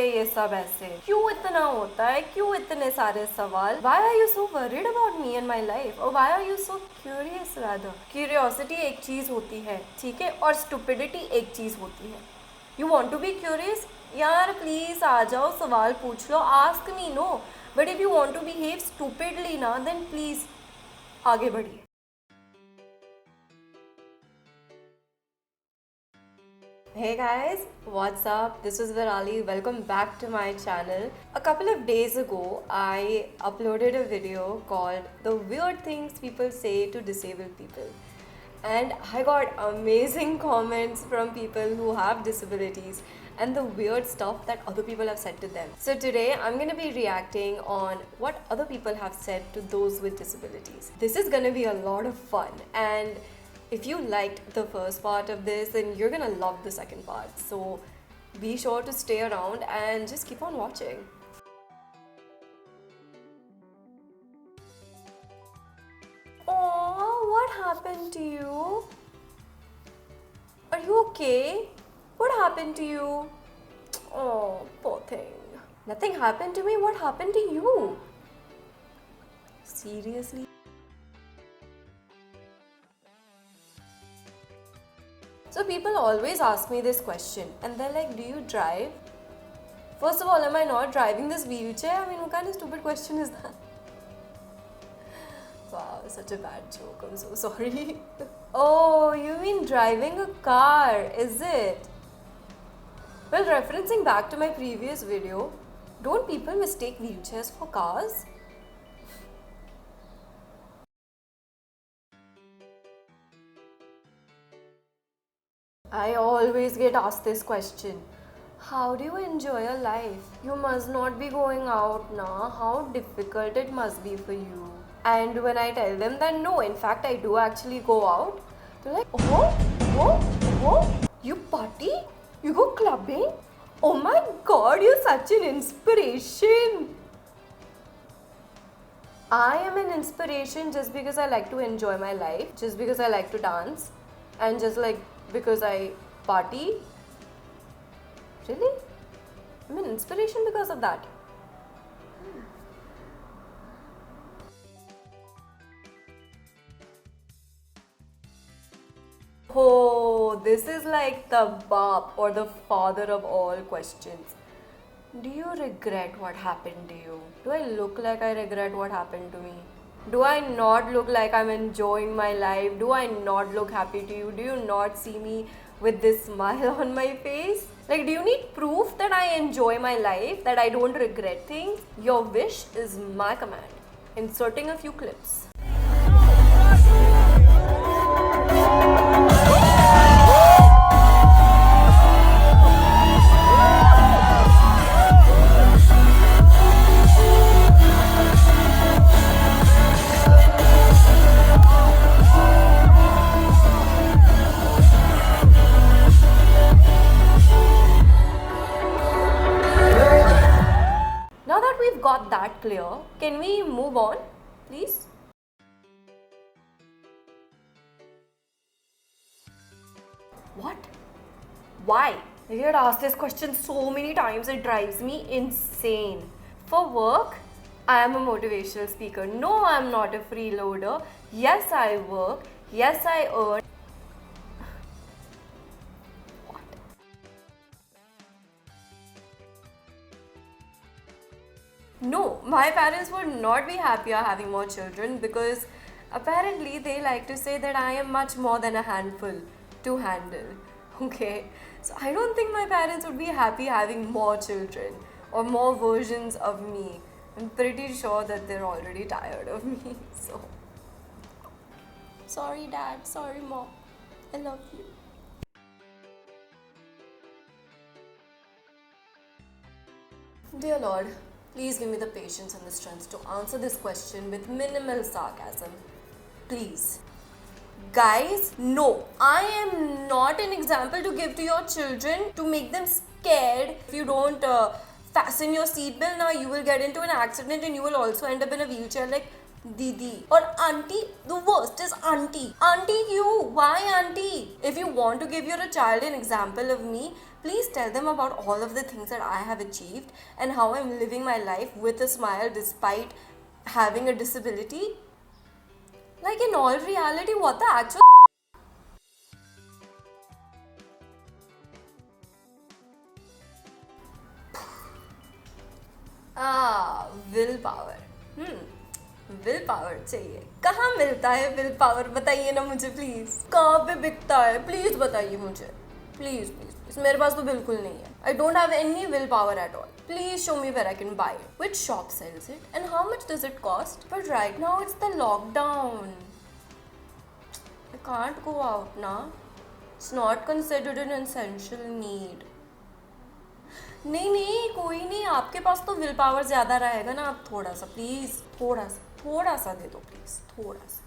है ये सब ऐसे? क्यों इतना होता है? क्यों इतने सारे सवाल? Why are you so worried about me and my life? Or why are you so curious rather? Curiosity एक चीज होती है, ठीक है, और stupidity एक चीज होती है. You want to be curious? यार प्लीज आ जाओ, सवाल पूछ लो, ask me, no. But if you want to behave stupidly ना, then please आगे बढ़िए. Hey guys, what's up? This is Virali. Welcome back to my channel. A couple of days ago, I uploaded a video called The Weird Things People Say to Disabled People. And I got amazing comments from people who have disabilities and the weird stuff that other people have said to them. So today, I'm going to be reacting on what other people have said to those with disabilities. This is going to be a lot of fun, and if you liked the first part of this, then you're gonna love the second part. So be sure to stay around and just keep on watching. Oh, what happened to you? Are you okay? What happened to you? Oh, poor thing. Nothing happened to me. What happened to you? Seriously? So people always ask me this question and they're like, do you drive? First of all, am I not driving this wheelchair? I mean, what kind of stupid question is that? Wow, such a bad joke. I'm so sorry. Oh, you mean driving a car, is it? Well, referencing back to my previous video, don't people mistake wheelchairs for cars? I always get asked this question. How do you enjoy your life? You must not be going out now. How difficult it must be for you. And when I tell them that no, in fact, I do actually go out, they're like, oh, you party? You go clubbing? Oh my god, you're such an inspiration. I am an inspiration just because I like to enjoy my life, just because I like to dance, and just like because I party. Really? I'm an inspiration because of that. Oh, this is like the Bap or the father of all questions. Do you regret what happened to you? Do I look like I regret what happened to me? Do I not look like I'm enjoying my life? Do I not look happy to you? Do you not see me with this smile on my face? Like, do you need proof that I enjoy my life, that I don't regret things? Your wish is my command. Inserting a few clips. Now that we've got that clear, can we move on, please? What? Why? I get asked this question so many times, it drives me insane. For work, I am a motivational speaker. No, I'm not a freeloader. Yes, I work. Yes, I earn. No, my parents would not be happier having more children because apparently they like to say that I am much more than a handful to handle. Okay, so I don't think my parents would be happy having more children or more versions of me. I'm pretty sure that they're already tired of me. So, sorry, dad. Sorry, mom. I love you. Dear Lord, please give me the patience and the strength to answer this question with minimal sarcasm. Please. Guys, no, I am not an example to give to your children to make them scared. If you don't fasten your seatbelt, now you will get into an accident and you will also end up in a wheelchair like Didi or auntie. The worst is auntie. Auntie you. Why auntie? If you want to give your child an example of me, please tell them about all of the things that I have achieved and how I'm living my life with a smile despite having a disability. Like, in all reality, what the actual will power. Will power चाहिए. कहाँ मिलता है will power? बताइए ना मुझे please. कहाँ पे बिकता है? प्लीज बताइए मुझे. Please please please. मेरे पास तो बिल्कुल नहीं है. I don't have any will power at all. Please show me where I can buy it. Which shop sells it? And how much does it cost? But right now it's the lockdown. I can't go out now. It's not considered an essential need. नहीं नहीं कोई नहीं. आपके पास तो will power ज़्यादा रहेगा ना. आप थोड़ा सा प्लीज़, थोड़ा सा दे दो प्लीज़. थोड़ा सा.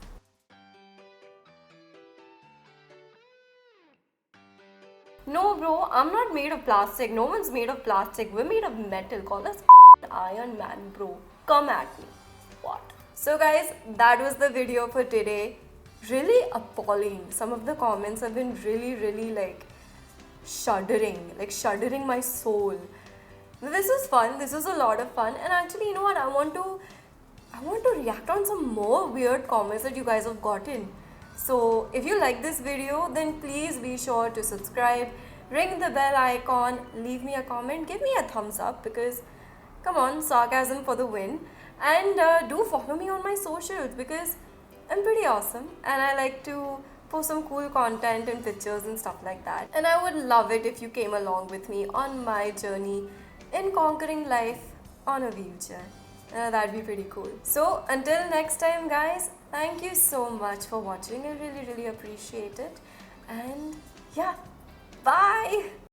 No, bro, I'm not made of plastic. No one's made of plastic. We're made of metal. Call us Iron Man, bro. Come at me. What? So, guys, that was the video for today. Really appalling. Some of the comments have been really like shuddering my soul. This is fun. This is a lot of fun. And actually, you know what? I want to react on some more weird comments that you guys have gotten. So if you like this video, then please be sure to subscribe, ring the bell icon, leave me a comment, give me a thumbs up because come on, sarcasm for the win. And do follow me on my socials because I'm pretty awesome and I like to post some cool content and pictures and stuff like that. And I would love it if you came along with me on my journey in conquering life on a wheelchair. That'd be pretty cool. So until next time, guys, thank you so much for watching. I really appreciate it. And yeah, bye.